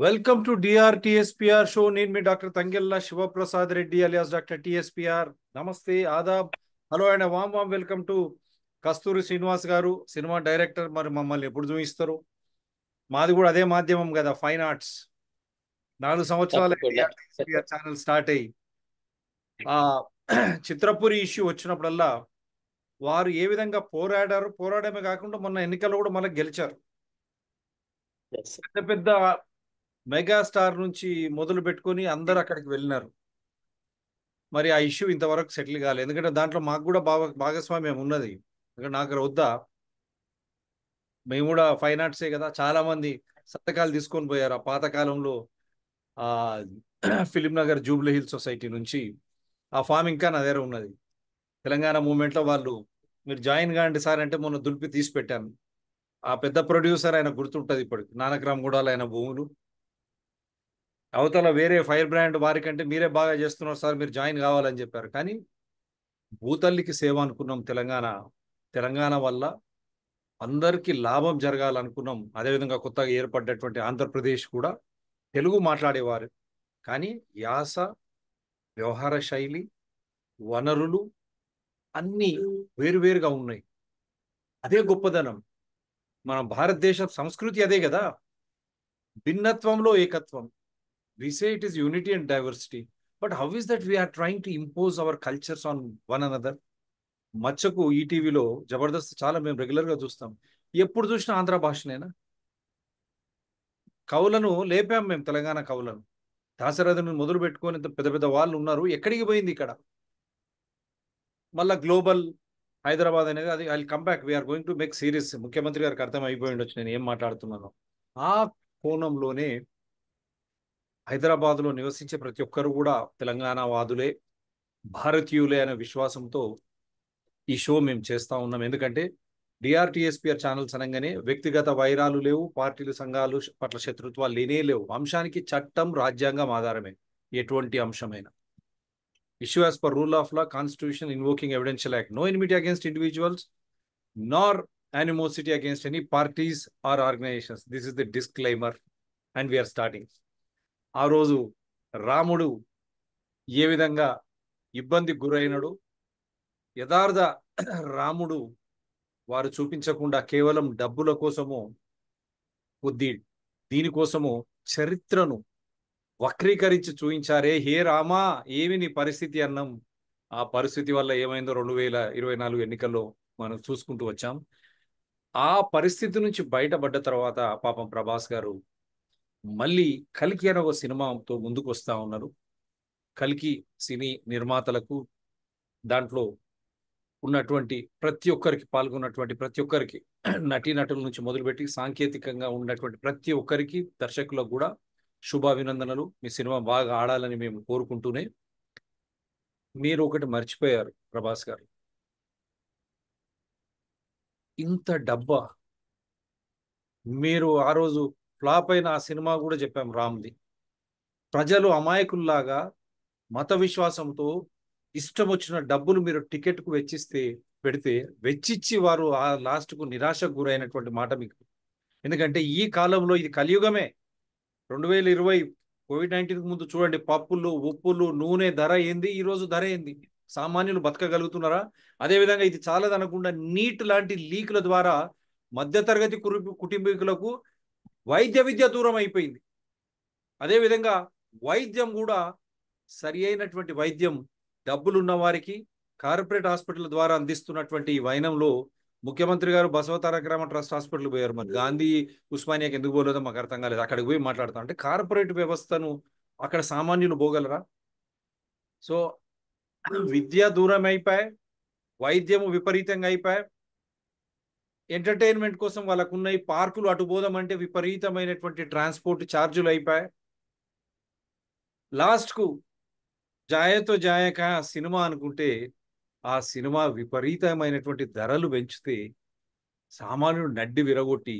Welcome to doctor TSPR show. నేను మీ doctor Tangella Sivaprasad Reddy alias doctor TSPR. నమస్తే, ఆదాబ్, hello and warm welcome to Kasturi Srinivas garu, cinema director. మరి మమ్మల్ని ఎప్పుడు చూపిస్తారు? మాది కూడా అదే మాధ్యమం కదా, ఫైన్ ఆర్ట్స్. 4 సంవత్సరాల తప్పకుండా. డిఆర్టీఎస్పిఆర్ ఛానల్ స్టార్ట్ అయ్యి ఆ చిత్రపురి ఇష్యూ వచ్చినప్పుడల్లా వారు ఏ విధంగా పోరాడారు, పోరాడమే కాకుండా మొన్న ఎన్నికల్లో కూడా మళ్ళీ గెలిచారు. Yes. పెద్ద పెద్ద మెగాస్టార్ నుంచి మొదలు పెట్టుకొని అందరు అక్కడికి వెళ్ళినారు. మరి ఆ ఇష్యూ ఇంతవరకు సెటిల్ కాలేదు. ఎందుకంటే దాంట్లో మాకు కూడా భాగస్వామ్యం ఉన్నది. ఎందుకంటే నాకు వద్దా, మేము కూడా ఫైన్ ఆర్ట్సే కదా. చాలా మంది సంతకాలు తీసుకొని పోయారు ఆ పాత కాలంలో. ఆ film Nagar Jubilee hills society నుంచి ఆ ఫామ్ ఇంకా నా దగ్గర ఉన్నది. తెలంగాణ మూమెంట్లో వాళ్ళు మీరు జాయిన్ కాండి సార్ అంటే మొన్న దులిపి తీసి పెట్టాను. ఆ పెద్ద ప్రొడ్యూసర్ ఆయన గుర్తుంటది ఇప్పటికి, నానక్రామ్ గూడాల ఆయన భూములు. అవతల వేరే ఫైర్ బ్రాండ్ వారికంటే మీరే బాగా చేస్తున్నారు సార్, మీరు జాయిన్ కావాలని చెప్పారు. కానీ భూతల్లికి సేవ అనుకున్నాం. తెలంగాణ వల్ల అందరికీ లాభం జరగాలనుకున్నాం. అదేవిధంగా కొత్తగా ఏర్పడ్డటువంటి ఆంధ్రప్రదేశ్ కూడా తెలుగు మాట్లాడేవారు, కానీ యాస, వ్యవహార శైలి, వనరులు అన్నీ వేరువేరుగా ఉన్నాయి. అదే గొప్పదనం. మన భారతదేశ సంస్కృతి అదే కదా, భిన్నత్వంలో ఏకత్వం. We say it is unity and diversity, but how is that we are trying to impose our cultures on one another? మచ్చకు ఈటీవీలో జబర్దస్త్ చాలా మేము రెగ్యులర్ గా చూస్తాం. ఎప్పుడు చూసినా ఆంధ్ర భాషనేనా? కవులను లేపాం మేము, తెలంగాణ కవులను. దాశరథిని మొదలు పెట్టుకొని పెద్ద పెద్ద వాళ్ళు ఉన్నారు. ఎక్కడికి పోయింది ఇక్కడ? మళ్ళా గ్లోబల్ హైదరాబాద్ అనేది, అది I come back, we are going to make series. ముఖ్యమంత్రి గారికి అర్థం అయిపోయి ఉండొచ్చు నేను ఏం మాట్లాడుతున్నాను. ఆ కోణంలోనే హైదరాబాద్లో నివసించే ప్రతి ఒక్కరు కూడా తెలంగాణ వాదులే, భారతీయులే అనే విశ్వాసంతో ఈ షో మేము చేస్తా ఉన్నాం. ఎందుకంటే డిఆర్టీఎస్పిఆర్ ఛానల్స్ అనగానే వ్యక్తిగత వైరాలు లేవు, పార్టీలు సంఘాలు పట్ల శత్రుత్వాలు లేనే లేవు. అంశానికి చట్టం, రాజ్యాంగం ఆధారమే ఎటువంటి అంశమైనా. Issue as per rule of law, constitution, invoking evidential act. No enmity against individuals nor animosity against any parties or organizations. This is the disclaimer and we are starting. ఆ రోజు రాముడు ఏ విధంగా ఇబ్బందికి గురైనడు, యథార్థ రాముడు వారు చూపించకుండా కేవలం డబ్బుల కోసము, దీనికోసము చరిత్రను వక్రీకరించి చూపించారే. హే రామా, ఏమి నీ పరిస్థితి అన్నాం. ఆ పరిస్థితి వల్ల ఏమైందో 2024 ఎన్నికల్లో మనం చూసుకుంటూ వచ్చాం. ఆ పరిస్థితి నుంచి బయటపడ్డ తర్వాత పాపం ప్రభాస్ గారు మళ్ళీ కల్కి అనే ఒక సినిమాతో ముందుకు వస్తా ఉన్నారు. కల్కి సినీ నిర్మాతలకు, దాంట్లో ఉన్నటువంటి ప్రతి ఒక్కరికి, పాల్గొన్నటువంటి ప్రతి ఒక్కరికి, నటీనటుల నుంచి మొదలుపెట్టి సాంకేతికంగా ఉన్నటువంటి ప్రతి ఒక్కరికి, దర్శకులకు కూడా శుభాభినందనలు. మీ సినిమా బాగా ఆడాలని మేము కోరుకుంటూనే, మీరు ఒకటి మర్చిపోయారు ప్రభాస్ గారు. ఇంత డబ్బా మీరు ఆ రోజు ఫ్లాప్ అయిన ఆ సినిమా కూడా చెప్పాం రామ్ది. ప్రజలు అమాయకుల్లాగా మత విశ్వాసంతో ఇష్టం వచ్చిన డబ్బులు మీరు టికెట్కు పెడితే వెచ్చిచ్చి వారు ఆ లాస్ట్కు నిరాశకు గురైనటువంటి మాట మీకు. ఎందుకంటే ఈ కాలంలో ఇది కలియుగమే. 2020 కోవిడ్-19 ముందు చూడండి, పప్పులు, ఉప్పులు, నూనె ధర ఏంది, ఈ రోజు ధర ఏంది? సామాన్యులు బతకగలుగుతున్నారా? అదేవిధంగా ఇది చాలదనకుండా నీట్ లాంటి లీకుల ద్వారా మధ్యతరగతి కుటుంబీకులకు వైద్య విద్య దూరం అయిపోయింది. అదేవిధంగా వైద్యం కూడా సరి అయినటువంటి వైద్యం డబ్బులున్న వారికి కార్పొరేట్ హాస్పిటల్ ద్వారా అందిస్తున్నటువంటి ఈ వైనంలో ముఖ్యమంత్రి గారు బసవ తారక రామ ట్రస్ట్ హాస్పిటల్ పోయారు. మరి గాంధీ ఉస్మానియాకి ఎందుకు పోలేదో మాకు అర్థం కాలేదు. అక్కడికి పోయి మాట్లాడతాం అంటే కార్పొరేట్ వ్యవస్థను అక్కడ సామాన్యులు పోగలరా? సో విద్య దూరం అయిపోయాయి, వైద్యము విపరీతంగా అయిపోయాయి. ఎంటర్టైన్మెంట్ కోసం వాళ్ళకున్న ఈ పార్కులు అటు పోదామంటే విపరీతమైనటువంటి ట్రాన్స్పోర్ట్ ఛార్జీలు అయిపోయాయి. లాస్ట్కు జాయతో జాయక సినిమా అనుకుంటే ఆ సినిమా విపరీతమైనటువంటి ధరలు పెంచితే సామాన్యుడు నడ్డి విరగొట్టి,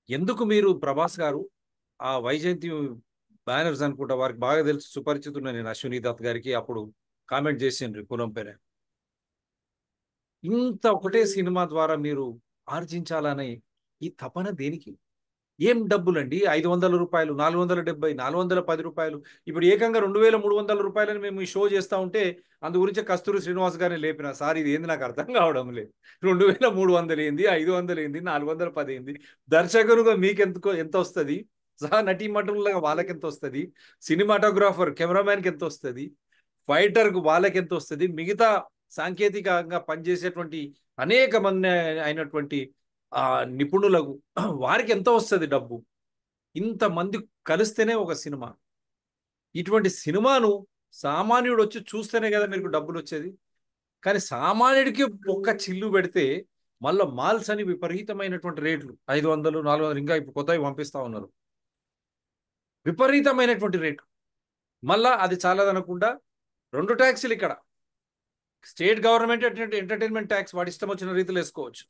ఎందుకు మీరు ప్రభాస్ గారు ఆ వైజయంతి బ్యానర్స్ అనుకుంటా, వారికి బాగా తెలుసు, సుపరిచితున్న నేను అశ్విని దత్ గారికి అప్పుడు కామెంట్ చేసిండ్రు కులం పైన. ఇంత ఒకటే సినిమా ద్వారా మీరు ఆర్జించాలనే ఈ తపన దేనికి? ఏం డబ్బులండి, 500 రూపాయలు, 470, 410 రూపాయలు. ఇప్పుడు ఏకంగా 2300 రూపాయలని మేము ఈ షో చేస్తా ఉంటే అందు గురించి కస్తూరి శ్రీనివాస్ గారిని లేపిన, సార్ ఇది ఏంది నాకు అర్థం కావడం లేదు, 2300 ఏంది, 500 ఏంది, 410 ఏంది, దర్శకులుగా మీకెందుకో ఎంత వస్తుంది, సహా నటీమటులుగా వాళ్ళకి ఎంత వస్తుంది, సినిమాటోగ్రాఫర్ కెమెరామ్యాన్కి ఎంత వస్తుంది, ఫైటర్కు వాళ్ళకి ఎంత వస్తుంది, మిగతా సాంకేతికంగా పనిచేసేటువంటి అనేక మంది అయినటువంటి నిపుణులకు వారికి ఎంత వస్తుంది డబ్బు. ఇంతమంది కలిస్తేనే ఒక సినిమా. ఇటువంటి సినిమాను సామాన్యుడు వచ్చి చూస్తేనే కదా మీకు డబ్బులు వచ్చేది. కానీ సామాన్యుడికి ఒక్క చిల్లు పెడితే మళ్ళీ మాల్స్ అని విపరీతమైనటువంటి రేట్లు, 500, 400, ఇంకా ఇప్పుడు కొత్తవి పంపిస్తా ఉన్నారు, విపరీతమైనటువంటి రేట్లు. మళ్ళా అది చాలదనకుండా 2 ట్యాక్సీలు ఇక్కడ, స్టేట్ గవర్నమెంట్ ఎంటర్టైన్మెంట్ ట్యాక్స్ వాడి ఇష్టం వచ్చిన రీతిలో వేసుకోవచ్చు,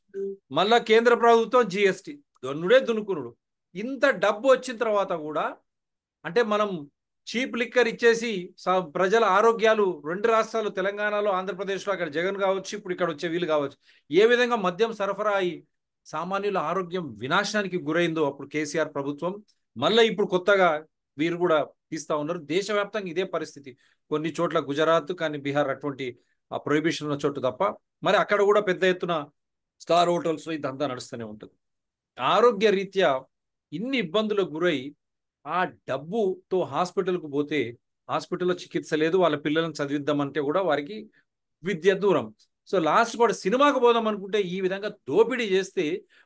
మళ్ళా కేంద్ర ప్రభుత్వం జిఎస్టీ, దొన్నుడే దునుకునుడు. ఇంత డబ్బు వచ్చిన తర్వాత కూడా అంటే మనం చీప్ లిక్కర్ ఇచ్చేసి ప్రజల ఆరోగ్యాలు 2 రాష్ట్రాలు, తెలంగాణలో, ఆంధ్రప్రదేశ్లో, అక్కడ జగన్ కావచ్చు, ఇప్పుడు ఇక్కడ వచ్చే వీళ్ళు కావచ్చు, ఏ విధంగా మద్యం సరఫరా అయి సామాన్యుల ఆరోగ్యం వినాశనానికి గురైందో అప్పుడు కేసీఆర్ ప్రభుత్వం, మళ్ళీ ఇప్పుడు కొత్తగా వీరు కూడా తీస్తా ఉన్నారు. దేశవ్యాప్తంగా ఇదే పరిస్థితి. కొన్ని చోట్ల గుజరాత్ కానీ బీహార్ అటువంటి ఆ ప్రొహిబిషన్ ఉన్న చోటు తప్ప మరి అక్కడ కూడా పెద్ద ఎత్తున స్టార్ హోటల్స్ ఇదంతా నడుస్తూనే ఉంటుంది. ఆరోగ్య రీత్యా ఇన్ని ఇబ్బందులకు గురై ఆ డబ్బుతో హాస్పిటల్కు పోతే హాస్పిటల్లో చికిత్స లేదు, వాళ్ళ పిల్లలను చదివిద్దామంటే కూడా వారికి విద్య దూరం. సో లాస్ట్ వాడు సినిమాకు పోదాం అనుకుంటే ఈ విధంగా దోపిడీ చేస్తే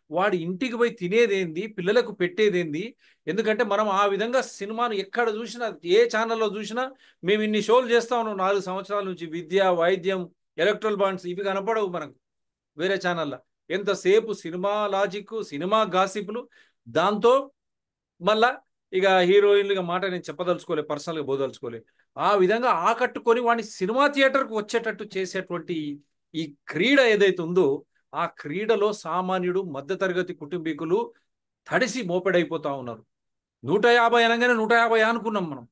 వాడి ఇంటికి పోయి తినేదేంది, పిల్లలకు పెట్టేదేంది. ఎందుకంటే మనం ఆ విధంగా సినిమాను ఎక్కడ చూసినా, ఏ ఛానల్లో చూసినా, మేము ఇన్ని షోలు చేస్తా ఉన్నాం 4 సంవత్సరాల నుంచి, విద్య, వైద్యం, ఎలక్ట్రల్ బాండ్స్ ఇవి కనపడవు మనకు వేరే ఛానల్లో. ఎంతసేపు సినిమా లాజిక్, సినిమా గాసిపులు, దాంతో మళ్ళా ఇక హీరోయిన్లుగా మాట నేను చెప్పదలుచుకోలే, పర్సనల్గా పోదలుచుకోలే, ఆ విధంగా ఆకట్టుకొని వాడిని సినిమా థియేటర్కు వచ్చేటట్టు చేసేటువంటి ఈ క్రీడ ఏదైతే ఉందో ఆ క్రీడలో సామాన్యుడు, మధ్యతరగతి కుటుంబీకులు తడిసి మోపెడైపోతా ఉన్నారు. 150 అనగానే 150 అనుకున్నాం మనం,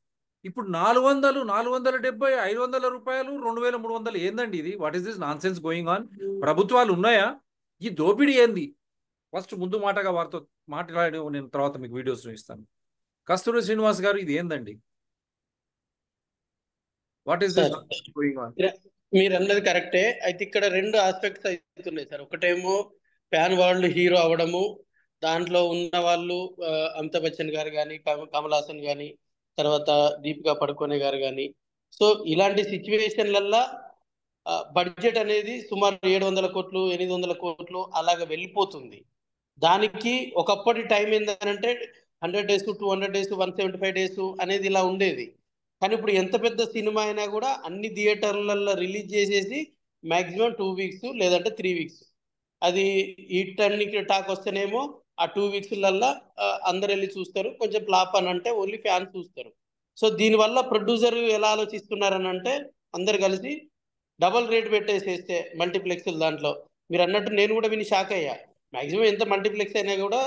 ఇప్పుడు 400, 470, 500 రూపాయలు, 2300 ఏందండి ఇది? What is this nonsense going on? ప్రభుత్వాలు ఉన్నాయా? ఈ దోపిడీ ఏంది? ఫస్ట్ ముందు మాటగా వారితో మాట్లాడి నేను తర్వాత మీకు వీడియోస్ ఇస్తాను. కస్తూరి శ్రీనివాస్ గారు, ఇది ఏందండి? What is this going on? మీరు అన్నది కరెక్టే. అయితే ఇక్కడ 2 ఆస్పెక్ట్స్ అవుతున్నాయి సార్. ఒకటేమో ప్యాన్ వాళ్ళు హీరో అవడము, దాంట్లో ఉన్న వాళ్ళు అమితాబ్ బచ్చన్ గారు కానీ, కమల్ హాసన్ కానీ, తర్వాత దీపికా పడుకోనే గారు కానీ. సో ఇలాంటి సిచ్యువేషన్లల్లో బడ్జెట్ అనేది సుమారు 700 కోట్లు, 800 కోట్లు అలాగ వెళ్ళిపోతుంది. దానికి ఒకప్పటి టైం ఏంటంటే 100 days, 200 days, 175 days అనేది ఇలా ఉండేది. కానీ ఇప్పుడు ఎంత పెద్ద సినిమా అయినా కూడా అన్ని థియేటర్లలో రిలీజ్ చేసేసి మాక్సిమం 2 weeks లేదంటే 3 weeks. అది ఈ టర్నింగ్ టాక్ వస్తేనేమో ఆ 2 weeksలల్లో అందరు వెళ్ళి చూస్తారు. కొంచెం ఫ్లాప్ అని అంటే ఓన్లీ ఫ్యాన్స్ చూస్తారు. సో దీనివల్ల ప్రొడ్యూసర్ ఎలా ఆలోచిస్తున్నారని అంటే అందరు కలిసి డబల్ రేట్ పెట్టేసేస్తే మల్టీప్లెక్స్లు దాంట్లో మీరు అన్నట్టు నేను కూడా విని షాక్ అయ్యా. మాక్సిమం ఎంత మల్టీప్లెక్స్ అయినా కూడా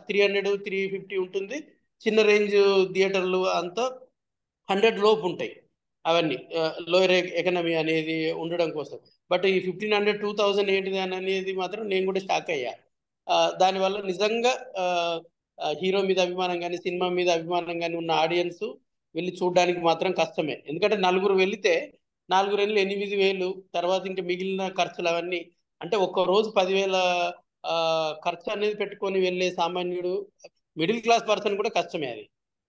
300, 350 ఉంటుంది. చిన్న రేంజ్ థియేటర్లు అంతా 100 లోపు ఉంటాయి. అవన్నీ లోయర్ ఎకనమీ అనేది ఉండడం కోసం. బట్ ఈ 1500, 2000 ఏంటిది అనేది మాత్రం నేను కూడా షాక్ అయ్యా. దానివల్ల నిజంగా హీరో మీద అభిమానం కానీ, సినిమా మీద అభిమానం కానీ ఉన్న ఆడియన్స్ వెళ్ళి చూడడానికి మాత్రం కష్టమే. ఎందుకంటే 4 వెళితే 4 వెళ్ళి 8,000, తర్వాత ఇంకా మిగిలిన ఖర్చులు అవన్నీ అంటే ఒక్క రోజు 10,000 ఖర్చు అనేది పెట్టుకొని వెళ్ళే సామాన్యుడు, మిడిల్ క్లాస్ పర్సన్ కూడా కష్టమే అది.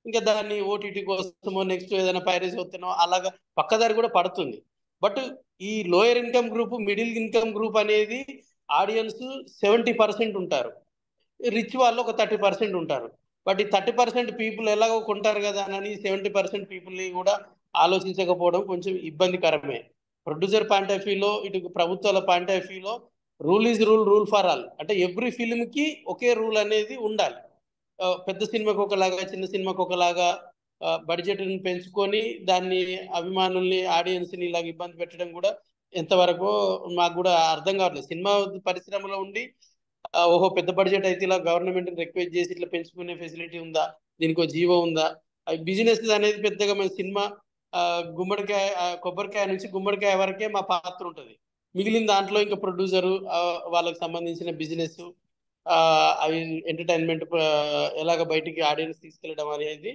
ఇంకా దాన్ని ఓటీటీ కోసమో నెక్స్ట్ ఏదైనా పైరసీ వస్తేనో అలాగా పక్కదారి కూడా పడుతుంది. బట్ ఈ lower income group, middle income group అనేది ఆడియన్స్ 70% ఉంటారు. రిచ్ వాళ్ళు ఒక 30% ఉంటారు. బట్ ఈ 30% పీపుల్ ఎలాగో కొంటారు కదా అని 70% పీపుల్ని కూడా ఆలోచించకపోవడం కొంచెం ఇబ్బందికరమే. ప్రొడ్యూసర్ పాయింట్ ఆఫ్ వ్యూలో, ఇటు ప్రభుత్వాల పాయింట్ ఆఫ్ వ్యూలో rule is rule, rule for all. అంటే ఎవ్రీ ఫిల్మ్కి ఒకే రూల్ అనేది ఉండాలి. పెద్ద సినిమాకి ఒకలాగా, చిన్న సినిమాకి ఒకలాగా బడ్జెట్ని పెంచుకొని దాన్ని అభిమానుల్ని, ఆడియన్స్ని ఇలాగ ఇబ్బంది పెట్టడం కూడా ఎంతవరకు మాకు కూడా అర్థం కావట్లేదు. సినిమా పరిశ్రమలో ఉండి ఓహో పెద్ద బడ్జెట్ అయితే ఇలా గవర్నమెంట్ రిక్వెస్ట్ చేసి ఇట్లా పెంచుకునే ఫెసిలిటీ ఉందా, దీనికి జీవో ఉందా? బిజినెస్ అనేది పెద్దగా మన సినిమా గుమ్మడికాయ, కొబ్బరికాయ నుంచి గుమ్మడికాయ వరకే మా పాత్ర ఉంటుంది. మిగిలిన దాంట్లో ఇంకా ప్రొడ్యూసరు, వాళ్ళకి సంబంధించిన బిజినెస్, అవి ఎంటర్టైన్మెంట్ ఎలాగ బయటికి ఆడియన్స్ తీసుకెళ్ళడం అనేది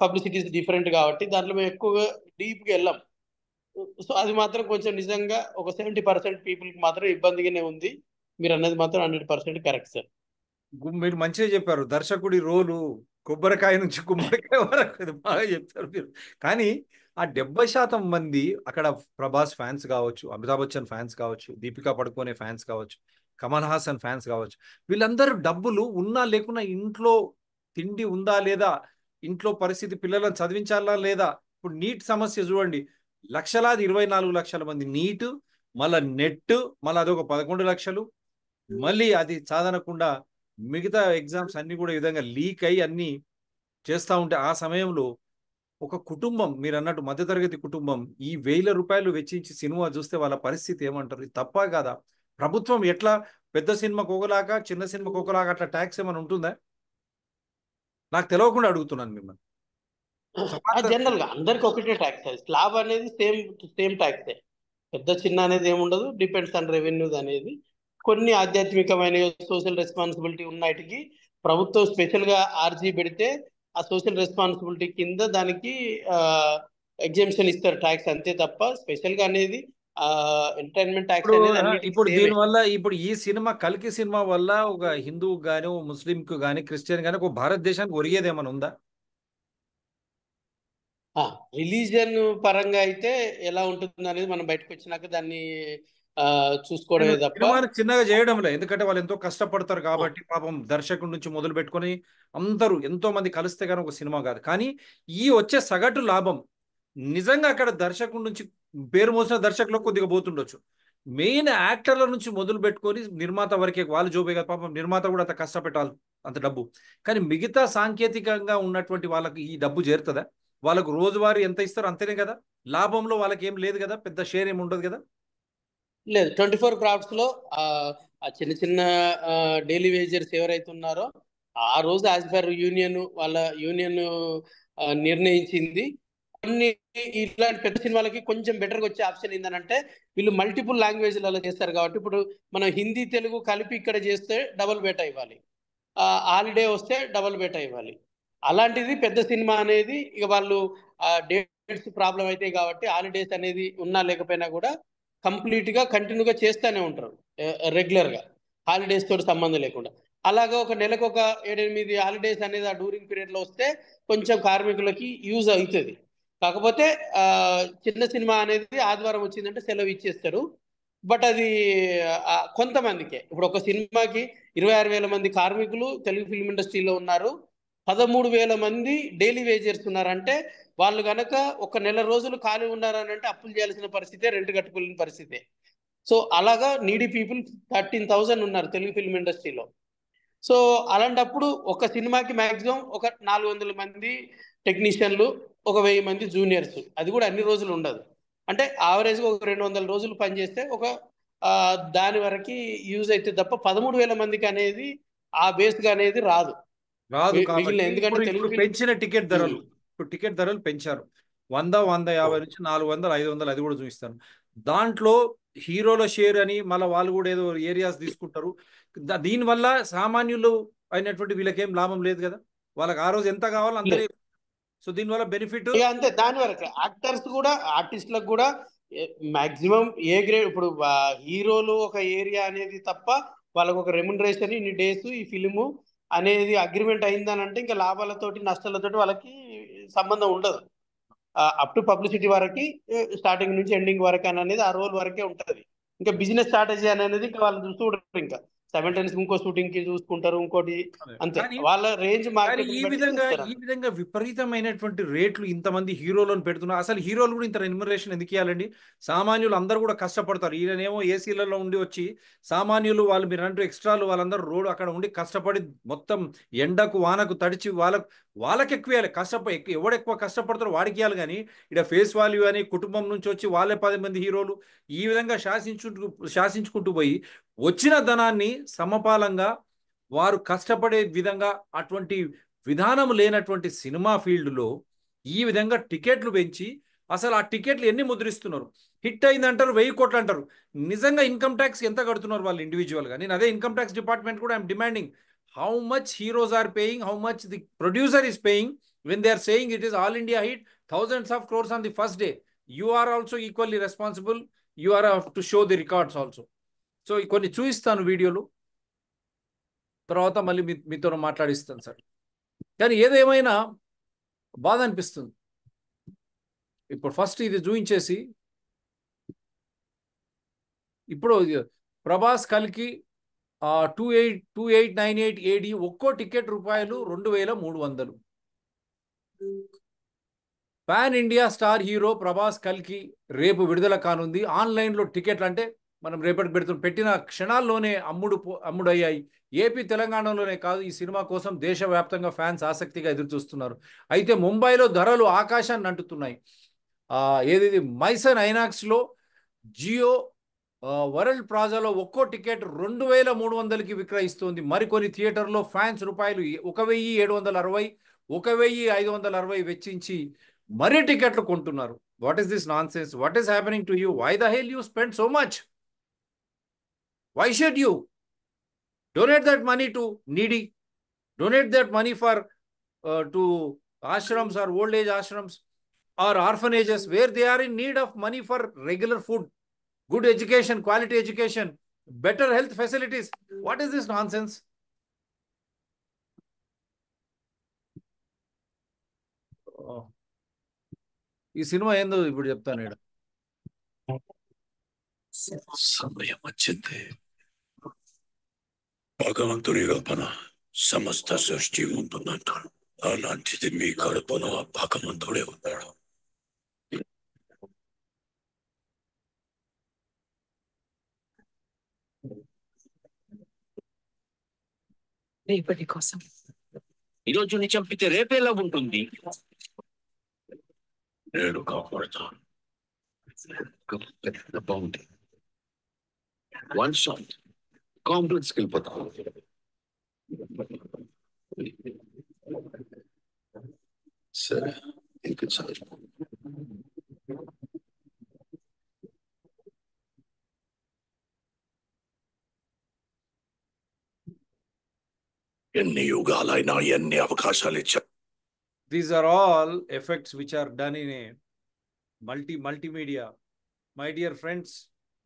పబ్లిసిటీస్ డిఫరెంట్ కాబట్టి దాంట్లో మేము ఎక్కువగా డీప్గా వెళ్ళాం. సో అది మాత్రం కొంచెం నిజంగా ఒక 70% పీపుల్కి మాత్రం ఇబ్బందిగానే ఉంది. మీరు అన్నది మాత్రం 100% కరెక్ట్ సార్. మీరు మంచిగా చెప్పారు. దర్శకుడి రోలు కొబ్బరికాయ నుంచి కుమ్మరికాయ వరకు అది బాగా చెప్తారు మీరు. కానీ ఆ 70% మంది అక్కడ ప్రభాస్ ఫ్యాన్స్ కావచ్చు, అమితాబ్ బచ్చన్ ఫ్యాన్స్ కావచ్చు, దీపికా పడుకోనే ఫ్యాన్స్ కావచ్చు, కమల్ హాసన్ ఫ్యాన్స్ కావచ్చు, వీళ్ళందరూ డబ్బులు ఉన్నా లేకున్నా ఇంట్లో తిండి ఉందా లేదా, ఇంట్లో పరిస్థితి పిల్లలను చదివించాలా లేదా. ఇప్పుడు నీట్ సమస్య చూడండి, లక్షలాది 24 లక్షల మంది నీట్, మళ్ళా నెట్, మళ్ళీ అదొక 11 లక్షలు, మళ్ళీ అది సాధనకుండా మిగతా ఎగ్జామ్స్ అన్ని కూడా ఈ విధంగా లీక్ అయ్యి అన్ని చేస్తూ ఉంటే ఆ సమయంలో ఒక కుటుంబం, మీరు అన్నట్టు మధ్యతరగతి కుటుంబం ఈ ₹1000 వెచ్చించి సినిమా చూస్తే వాళ్ళ పరిస్థితి ఏమంటారు? ఇది తప్ప కాదా? ప్రభుత్వం ఎట్లా పెద్ద సినిమాకి ఒకలాగా చిన్న సినిమాకి ఒకలాగా అట్లా ట్యాక్స్ ఏమైనా ఉంటుందా? నాకు తెలియకుండా అడుగుతున్నాను మిమ్మల్ని. జనరల్ గా అందరికి ఒకటే ట్యాక్స్. స్లాబ్ అనేది సేమ్ సేమ్ ట్యాక్సే. పెద్ద చిన్న అనేది ఏముండదు, డిపెండ్స్ ఆన్ రెవెన్యూస్ అనేది. కొన్ని ఆధ్యాత్మికమైన సోషల్ రెస్పాన్సిబిలిటీ ఉన్నటికి ప్రభుత్వం స్పెషల్ గా ఆర్జీ పెడితే ఆ సోషల్ రెస్పాన్సిబిలిటీ కింద దానికి ఎగ్జామ్షన్ ఇస్తారు ట్యాక్స్, అంతే తప్ప స్పెషల్ గా అనేది ఎంటర్టైన్మెంట్ ట్యాక్స్ అనేది అన్నిటికీ ఇప్పుడు సేమే. దీనివల్ల ఇప్పుడు ఈ సినిమా కల్కి సినిమా వల్ల ఒక హిందువు గాని, ముస్లిం కు గాని, క్రిస్టియన్ గాని, ఒక భారతదేశానికి ఒరిగేది ఏమైనా ఉందా? రిలీజియన్ పరంగా అయితే ఎలా ఉంటుంది అనేది మనం బయటకు వచ్చినాక దాన్ని చూసుకోవడమే తప్ప. సినిమాని చిన్నగా చేయడం లేదు, ఎందుకంటే వాళ్ళు ఎంతో కష్టపడతారు కాబట్టి. పాపం దర్శకుడి నుంచి మొదలు పెట్టుకొని అందరూ ఎంతో మంది కలిస్తే కానీ ఒక సినిమా కాదు. కానీ ఈ వచ్చే సగటు లాభం నిజంగా అక్కడ దర్శకుడి నుంచి పేరు మోసిన దర్శకులకు కొద్దిగా పోతుండొచ్చు. మెయిన్ యాక్టర్ల నుంచి మొదలు పెట్టుకొని నిర్మాత వరకే వాళ్ళు జోబే కదా. పాపం నిర్మాత కూడా అంత కష్టపెట్టాలి, అంత డబ్బు. కానీ మిగతా సాంకేతికంగా ఉన్నటువంటి వాళ్ళకి ఈ డబ్బు చేరుతుందా? వాళ్ళకు రోజువారీ ఎంత ఇస్తారో అంతేనే కదా, లాభంలో వాళ్ళకి ఏం లేదు కదా, పెద్ద షేర్ ఏమి ఉండదు కదా. లేదు, 24 క్రాఫ్ట్స్ లో ఆ చిన్న చిన్న డైలీ వేజర్స్ ఎవరైతే ఉన్నారో ఆ రోజు యాజ్ పర్ యూనియన్, వాళ్ళ యూనియన్ నిర్ణయించింది. కొన్ని ఇట్లాంటి పెద్ద సినిమాలకి కొంచెం బెటర్గా వచ్చే ఆప్షన్ ఏంటంటే వీళ్ళు మల్టిపుల్ లాంగ్వేజ్లలో చేస్తారు కాబట్టి ఇప్పుడు మనం హిందీ తెలుగు కలిపి ఇక్కడ చేస్తే డబుల్ బేటా ఇవ్వాలి, హాలిడే వస్తే డబుల్ బేటా ఇవ్వాలి. అలాంటిది పెద్ద సినిమా అనేది ఇక వాళ్ళు డేట్స్ ప్రాబ్లం అవుతాయి కాబట్టి హాలిడేస్ అనేది ఉన్నా లేకపోయినా కూడా కంప్లీట్గా కంటిన్యూగా చేస్తూనే ఉంటారు రెగ్యులర్గా, హాలిడేస్ తోటి సంబంధం లేకుండా. అలాగా ఒక నెలకు ఒక 7-8 హాలిడేస్ అనేది ఆ డ్యూరింగ్ పీరియడ్లో వస్తే కొంచెం కార్మికులకి యూజ్ అవుతుంది. కాకపోతే చిన్న సినిమా అనేది ఆదివారం వచ్చిందంటే సెలవు ఇచ్చేస్తారు. బట్ అది కొంతమందికే. ఇప్పుడు ఒక సినిమాకి 26,000 మంది కార్మికులు తెలుగు ఫిల్మ్ ఇండస్ట్రీలో ఉన్నారు, 13,000 మంది డైలీ వేజర్స్ ఉన్నారంటే వాళ్ళు కనుక ఒక నెల రోజులు ఖాళీ ఉన్నారని అంటే అప్పులు చేయాల్సిన పరిస్థితే, రెంట్ కట్టుకోలేని పరిస్థితే. సో అలాగా నీడీ పీపుల్ 13,000 ఉన్నారు తెలుగు ఫిల్మ్ ఇండస్ట్రీలో. సో అలాంటప్పుడు ఒక సినిమాకి మ్యాక్సిమం ఒక 400 మంది టెక్నీషియన్లు, ఒక 1000 మంది జూనియర్స్, అది కూడా అన్ని రోజులు ఉండదు. అంటే ఆవరేజ్గా ఒక 200 రోజులు పనిచేస్తే ఒక దాని వరకు యూజ్ అయితే తప్ప 13,000 మందికి అనేది ఆ బేస్గా అనేది రాదు. రాదు మిగిలిన కాబట్టి ఎందుకంటే ఇప్పుడు తెలుగు ఇప్పుడు పెంచిన టికెట్ ధరలు, ఇప్పుడు టికెట్ ధరలు పెంచారు. 100, 150 నుంచి 400, 500 అది కూడా చూపిస్తాను. దాంట్లో హీరోల షేర్ అని మళ్ళీ వాళ్ళు కూడా ఏదో ఏరియాస్ తీసుకుంటారు. దీనివల్ల సామాన్యులు అయినటువంటి వీళ్ళకేం లాభం లేదు కదా. వాళ్ళకి ఆ రోజు ఎంత కావాలో అంతనే. సో దీనివల్ల బెనిఫిట్ ఇక అంతే. దాని వరకు యాక్టర్స్ కూడా, ఆర్టిస్టులకు కూడా మాక్సిమం ఏ గ్రేడ్. ఇప్పుడు హీరోలు ఒక ఏరియా అనేది తప్ప వాళ్ళకు ఒక రెమ్యునరేషన్ ఇన్ని డేస్ ఈ ఫిలిము అనేది అగ్రిమెంట్ అయిందని అంటే ఇంకా లాభాలతోటి నష్టాలతోటి వాళ్ళకి సంబంధం ఉండదు. అప్ టు పబ్లిసిటీ వరకు, స్టార్టింగ్ నుంచి ఎండింగ్ వరకు అనేది ఆ రోల్ వరకే ఉంటుంది. ఇంకా బిజినెస్ స్ట్రాటజీ అనేది ఇంకా వాళ్ళు చూడరు. ఇంకా 7 టైమ్స్ ఇంకో షూటింగ్ కి చూసుకుంటారు, ఇంకోటి అంతే. కానీ వాళ్ళ రేంజ్ కానీ మార్కెటింగ్ బట్టి చేస్తారు. ఈ విధంగా విపరీతమైనటువంటి రేట్లు ఇంతమంది హీరోలను పెడుతున్నారు. అసలు హీరోలు కూడా ఇంత రెమ్యునరేషన్ ఎందుకు ఇవ్వాలండి? సామాన్యులు అందరూ కూడా కష్టపడతారు. ఈయనేమో ఏసీలలో ఉండి వచ్చి సామాన్యులు వాళ్ళు మీరు అంటూ ఎక్స్ట్రాలు వాళ్ళందరూ రోడ్ అక్కడ ఉండి కష్టపడి మొత్తం ఎండకు వానకు తడిచి వాళ్ళకి ఎక్కువ ఇవ్వాలి. ఎవడు ఎక్కువ కష్టపడతారో వాడికి ఇవ్వాలి. కానీ ఇక్కడ ఫేస్ వాల్యూ అని కుటుంబం నుంచి వచ్చి వాళ్ళే 10 మంది హీరోలు ఈ విధంగా శాసించుకుంటూ పోయి వచ్చిన ధనాన్ని సమపాలంగా వారు కష్టపడే విధంగా అటువంటి విధానం లేనటువంటి సినిమా ఫీల్డ్లో ఈ విధంగా టికెట్లు పెంచి అసలు ఆ టికెట్లు ఎన్ని ముద్రిస్తున్నారు? హిట్ అయింది అంటారు, 1000 కోట్లు అంటారు. నిజంగా ఇన్కమ్ ట్యాక్స్ ఎంత కడుతున్నారు వాళ్ళు ఇండివిజువల్గా? నేను అదే ఇన్కమ్ ట్యాక్స్ డిపార్ట్మెంట్ కూడా I'm demanding how much heroes are paying, how much the producer is paying when they are saying it is all India hit, thousands of crores on the first day. You are also equally responsible, you are to show the records also. So కొన్ని చూపిస్తాను వీడియోలు, తర్వాత మళ్ళీ మీతో మాట్లాడిస్తాను sir. కానీ ఏదేమైనా బాధ అనిపిస్తుంది. ఇప్పుడు ఫస్ట్ ఇది చూపించేసి, ఇప్పుడు ప్రభాస్ కల్కి 2898 AD ఒక్కో టికెట్ రూపాయలు 2300. Pan India star hero Prabhas కల్కి రేపు విడుదల కానుంది. ఆన్లైన్లో టికెట్లు అంటే మనం రేపటి పెట్టిన క్షణాల్లోనే అమ్ముడయ్యాయి. ఏపీ తెలంగాణలోనే కాదు, ఈ సినిమా కోసం దేశవ్యాప్తంగా ఫ్యాన్స్ ఆసక్తిగా ఎదురుచూస్తున్నారు. అయితే ముంబైలో ధరలు ఆకాశాన్ని అంటుతున్నాయి. ఏది మైసన్ ఐనాక్స్లో, జియో వరల్డ్ ప్లాజాలో ఒక్కో టికెట్ 2300కి విక్రయిస్తోంది. మరికొన్ని థియేటర్లో ఫ్యాన్స్ రూపాయలు 1760, 1560 వెచ్చించి మరీ టికెట్లు కొంటున్నారు. What is this nonsense? What is happening to you? Why the hell you spend so much? Why should you donate that money to needy? Donate that money for to ashrams or old age ashrams or orphanages where they are in need of money for regular food, good education, quality education, better health facilities. What is this nonsense? ఈ cinema ఏందో ఇప్పుడు చెప్తాను. సమయం వచ్చింది. భగవంతుని కల్పన సమస్త సృష్టి ఉంటుందంటాడు. అలాంటిది మీ కల్పన భగవంతుడే ఉన్నాడు. రేపటి కోసం ఈరోజు నీ చంపితే రేపేలా ఉంటుంది? నేను కాపాడుతాను. బాగుంది. వన్ షాట్ కాంప్లెక్స్కి వెళ్ళిపోతాను. సరే, ఇంకా చాలు. ఎన్ని యుగాలైనా ఎన్ని అవకాశాలు ఇచ్చారు. These are all effects which are done in a multimedia. My dear friends,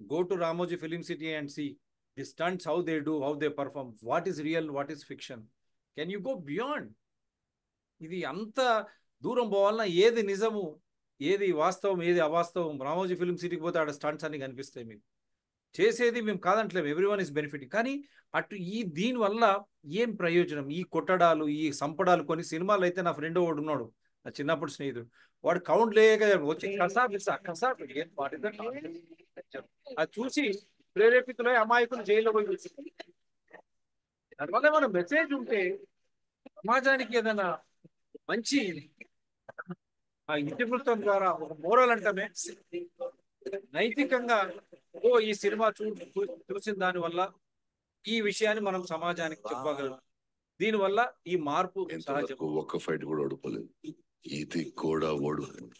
go to Ramoji Film City and see the stunts, how they do, how they perform, what is real, what is fiction. Can you go beyond? ఇది అంత దూరం పోవాలన్నా ఏది నిజము, ఏది వాస్తవం, ఏది అవాస్తవం? రామోజీ ఫిల్మ్ సిటీకి పోతే ఆడ స్టంట్స్ అన్ని కనిపిస్తాయి మీకు. చేసేది మేము కాదంటలేము, ఎవ్రీవన్ ఇస్ బెనిఫిటింగ్. కానీ అటు దీనివల్ల ఏం ప్రయోజనం? ఈ కొట్టడాలు, ఈ సంపడాలు. కొన్ని సినిమాలు అయితే నా ఫ్రెండ్ వాడు ఉన్నాడు, నా చిన్నప్పుడు స్నేహితుడు, వాడు కౌంట్ లేక వచ్చి కసాపు అది చూసి ప్రేరేపితులై అమాయకులు జైల్లో పోయి కూర్చున్నారు. దానివల్ల మన మెసేజ్ ఉంటే సమాజానికి ఏదైనా మంచి ఇతివృత్తం ద్వారా ఒక మోరల్ అంటమే నైతికంగా ఈ సినిమా చూసిన దానివల్ల ఈ విషయాన్ని మనం సమాజానికి చెప్పగలం. దీనివల్ల ఈ మార్పు సహజం. ఒక్క ఫైట్ కూడా ఓడిపోలేదు, ఇది కూడా ఓడిపోలేదు.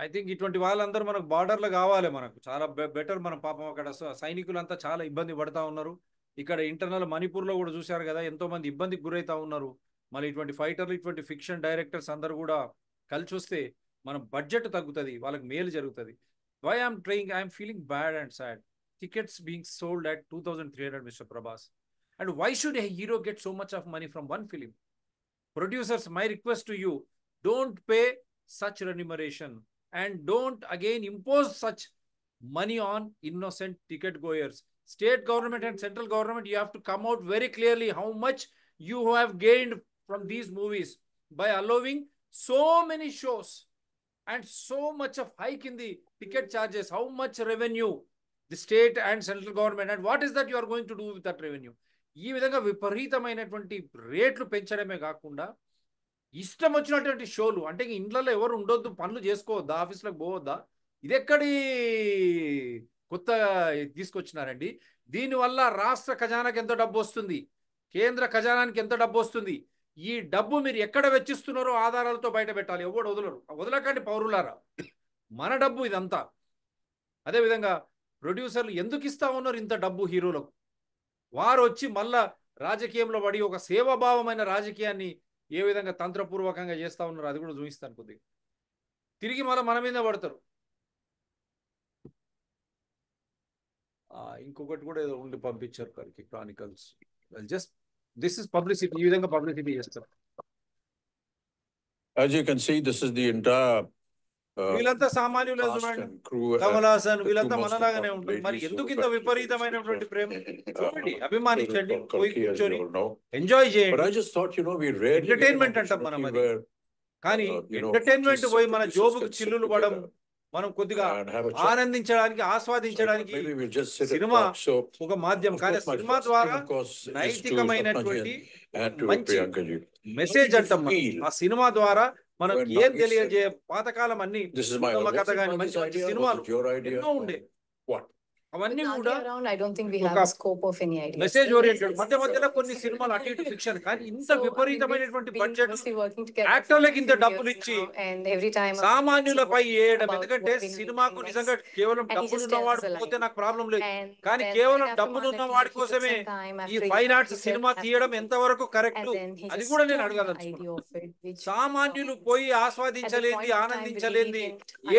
ఐ థింక్ ఇటువంటి వాళ్ళందరూ మనకు బార్డర్లో కావాలి. మనకు చాలా బెటర్. మన పాపం అక్కడ సైనికులంతా చాలా ఇబ్బంది పడతా ఉన్నారు. ఇక్కడ ఇంటర్నల్ మణిపూర్లో కూడా చూశారు కదా, ఎంతో మంది ఇబ్బందికి గురైతా ఉన్నారు. మళ్ళీ ఇటువంటి ఫైటర్లు, ఇటువంటి ఫిక్షన్ డైరెక్టర్స్ అందరూ కూడా కలిసి వస్తే మన బడ్జెట్ తగ్గుతుంది, వాళ్ళకి మేలు జరుగుతుంది. Why I'm feeling bad and sad. Tickets being sold at 2300, mister Prabhas. And why should a hero get so much of money from one film? Producers, my request to you, don't pay such remuneration and don't again impose such money on innocent ticket goers. State government and central government, you have to come out very clearly how much you have gained from these movies by allowing so many shows and so much of hike in the ticket charges. How much revenue the state and central government, and what is that you are going to do with that revenue? ఈ విధంగా విపరీతమైనటువంటి రేట్లు పెంచడమే కాకుండా ఇష్టం వచ్చినటువంటి షోలు, అంటే ఇండ్లలో ఎవరు ఉండొద్దు, పనులు చేసుకోవద్దా, ఆఫీసులకు పోవద్దా, ఇది ఎక్కడి కొత్త తీసుకొచ్చినారండి? దీనివల్ల రాష్ట్ర ఖజానాకి ఎంతో డబ్బు వస్తుంది. కేంద్ర ఖజానానికి ఎంత డబ్బు వస్తుంది, ఈ డబ్బు మీరు ఎక్కడ వెచ్చిస్తున్నారో ఆధారాలతో బయట పెట్టాలి. ఎవడు వదలకండి పౌరులారా, మన డబ్బు ఇదంతా. అదేవిధంగా ప్రొడ్యూసర్లు ఎందుకు ఇస్తా ఉన్నారు ఇంత డబ్బు హీరోలకు? వారు వచ్చి మళ్ళా రాజకీయంలో పడి ఒక సేవాభావమైన రాజకీయాన్ని ఏ విధంగా తంత్రపూర్వకంగా చేస్తా ఉన్నారు అది కూడా చూపిస్తాను కొద్దిగా. తిరిగి మళ్ళీ మన మీద పడతారు. ఇంకొకటి కూడా ఏదో ఉండి పంపించారు కరికి chronicles. Just this is publicity. ఈ విధంగా పబ్లిసిటీ చేస్తారు. As you can see, this is the entire వీళ్ళంతా సామాన్యులు చూడండి. కమల్ హాసన్ వీళ్ళంతా మనలాగానే ఉంటుంది. మరి ఎందుకు ఇంత విపరీతమైనటువంటి ప్రేమ? చూడండి, అభిమానించండి, పోయి కూర్చొని ఎంజాయ్ చేయండి. ఎంటర్టైన్మెంట్ అంటాం మనం అది. కానీ ఎంటర్టైన్మెంట్ పోయి మన జోబుకు చిల్లులు పడడం, మనం కొద్దిగా ఆనందించడానికి ఆస్వాదించడానికి సినిమా ఒక మాధ్యమం. కానీ సినిమా ద్వారా నైతికమైనటువంటి మంచి మెసేజ్ అంటాం. ఆ సినిమా ద్వారా మనం ఏం తెలియజే పాతకాలం అన్ని కథ కానీ మంచి మంచి సినిమాలు ఎన్నో ఉండే, అవన్నీ కూడా మెసేజ్ ఓరియంటెడ్. మధ్యలో కొన్ని సినిమాలు అటు ఇటు ఫిక్షన్. కానీ ఇంత విపరీతమైనటువంటి బడ్జెట్ యాక్టర్లకు ఇంత డబ్బులు ఇచ్చి సామాన్యులపై వేయడం. ఎందుకంటే సినిమాకు నిజంగా కేవలం డబ్బులు ఉన్నవాడు పోతే నాకు ప్రాబ్లం లేదు, కానీ కేవలం డబ్బులు ఉన్న వాడి కోసమే ఈ ఫైన్ ఆర్ట్స్ సినిమా తీయడం ఎంతవరకు కరెక్ట్ అది కూడా నేను అడగాలనుకుంటున్నాను. సామాన్యులు పోయి ఆస్వాదించలేంది, ఆనందించలేంది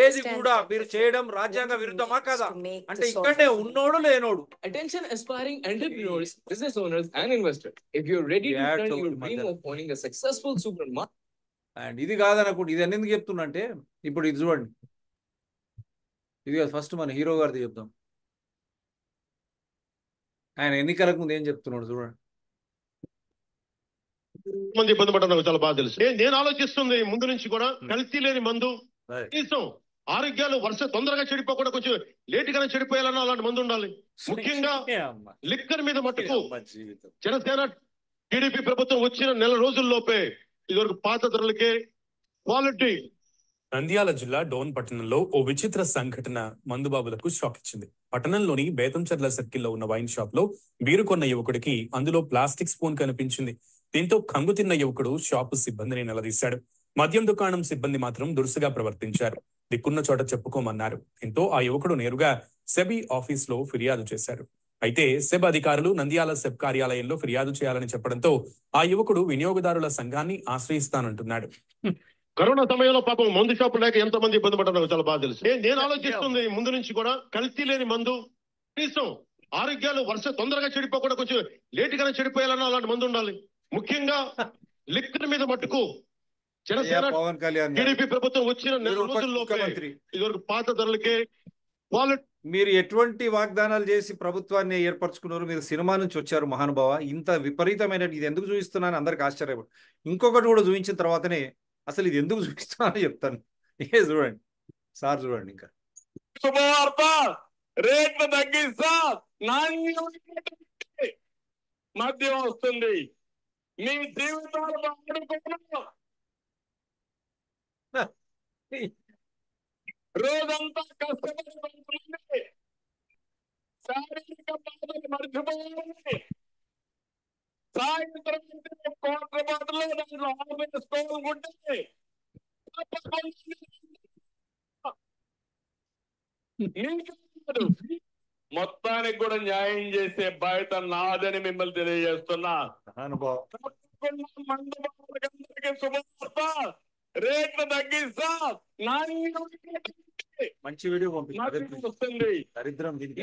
ఏది కూడా మీరు చేయడం రాజ్యాంగ విరుద్ధమా కాదా? అంటే ఇక్కడ ఉన్నోడు లేనోడు. Attention aspiring entrepreneurs, business owners and investors. If you're ready to turn your dream of owning a successful supermarket. And ఇది కాదనుకోండి. ఇది ఎందుకు చెప్తున్నా అంటే, ఇప్పుడు ఇది చూడండి, ఇది ఫస్ట్ మన హీరో గారిది చెప్తాం. ఆయన ఎన్నికలకు ముందు ఏం చెప్తున్నాడు చూడండి. మంది ఇబ్బంది పడ్డారు, నాకు చాలా బాగా తెలుసు. నేను ఆలోచిస్తుంది ముందు నుంచి కూడా కల్తీ లేని మందు, కనీసం ఆరోగ్యాలు వర్ష తొందరగా చెడిపోకుండా కొంచెం లేటుగానే చెడిపోయాలన్నా అలాంటి మందు ఉండాలి. ముఖ్యంగా లిక్కర్ మీద మట్టుకు జనసేన టీడీపీ ప్రభుత్వం వచ్చిన నెల రోజుల్లోపే ఇదివరకు పాత ధరలకే క్వాలిటీ. నంద్యాల జిల్లా డోన్ పట్టణంలో ఓ విచిత్ర సంఘటన మందుబాబులకు షాక్ ఇచ్చింది. పట్టణంలోని బేతంచెర్ల సర్కిల్లో ఉన్న వైన్ షాప్ లో బీరు కొన్న యువకుడికి అందులో ప్లాస్టిక్ స్పూన్ కనిపించింది. దీంతో కంగు తిన్న యువకుడు షాపు సిబ్బందిని నిలదీశాడు. మద్యం దుకాణం సిబ్బంది మాత్రం దురుసుగా ప్రవర్తించారు. దిక్కున్న చోట చెప్పుకోమన్నారు. దీంతో ఆ యువకుడు నేరుగా సెబీ ఆఫీస్ లో ఫిర్యాదు చేశారు. అయితే సెబ్ అధికారులు నంద్యాల సెబ్ కార్యాలయంలో ఫిర్యాదు చేయాలని చెప్పడంతో ఆ యువకుడు వినియోగదారుల సంఘాన్ని ఆశ్రయిస్తానంటున్నాడు. కరోనా సమయంలో పాపం మందు షాపు లేక ఎంత మంది ఇబ్బంది పడ్డారు, నాకు చాలా బాగా తెలుసు. నేను ఆలోచిస్తుంది ముందు నుంచి కూడా కల్తీ లేని మందు, కనీసం ఆరోగ్యాలు వర్ష తొందరగా చెడిపోకుండా కొంచెం లేటుగానే చెడిపోయాలన్నా అలాంటి మందు ఉండాలి. ముఖ్యంగా లిక్కర్ మీద మట్టుకు జనసేన టీడీపీ ప్రభుత్వం వచ్చిన నెల రోజుల్లోపే ఇదివరకు పాత ధరలకే క్వాలిటీ. మీరు ఎటువంటి వాగ్దానాలు చేసి ప్రభుత్వాన్ని ఏర్పరచుకున్నారు? మీరు సినిమా నుంచి వచ్చారు మహానుభావ. ఇంత విపరీతమైన ఇది ఎందుకు చూపిస్తున్నాను అందరికి ఆశ్చర్యపడు. ఇంకొకటి కూడా చూపించిన తర్వాతనే అసలు ఇది ఎందుకు చూపిస్తున్నానని చెప్తాను. ఏ చూడండి సార్, చూడండి. ఇంకా శుభవార్త, రేట్లు తగ్గిస్తా, మద్యం వస్తుంది, మీ జీవితాలు రోజంతా కష్టపడి శారీరక బాధలు మర్చిపోవాలి. సాయంత్రం కోట్ల బాటలో దాంట్లో ఆపేసుకోవాలనుకుంటే మొత్తానికి కూడా న్యాయం చేసే బాధ్యత నాదని మిమ్మల్ని తెలియజేస్తున్నా. శుభవార్త, రేట్లు తగ్గిస్తా, మంచి వీడియో పంపిస్తుంది. దరిద్రం దీనికి.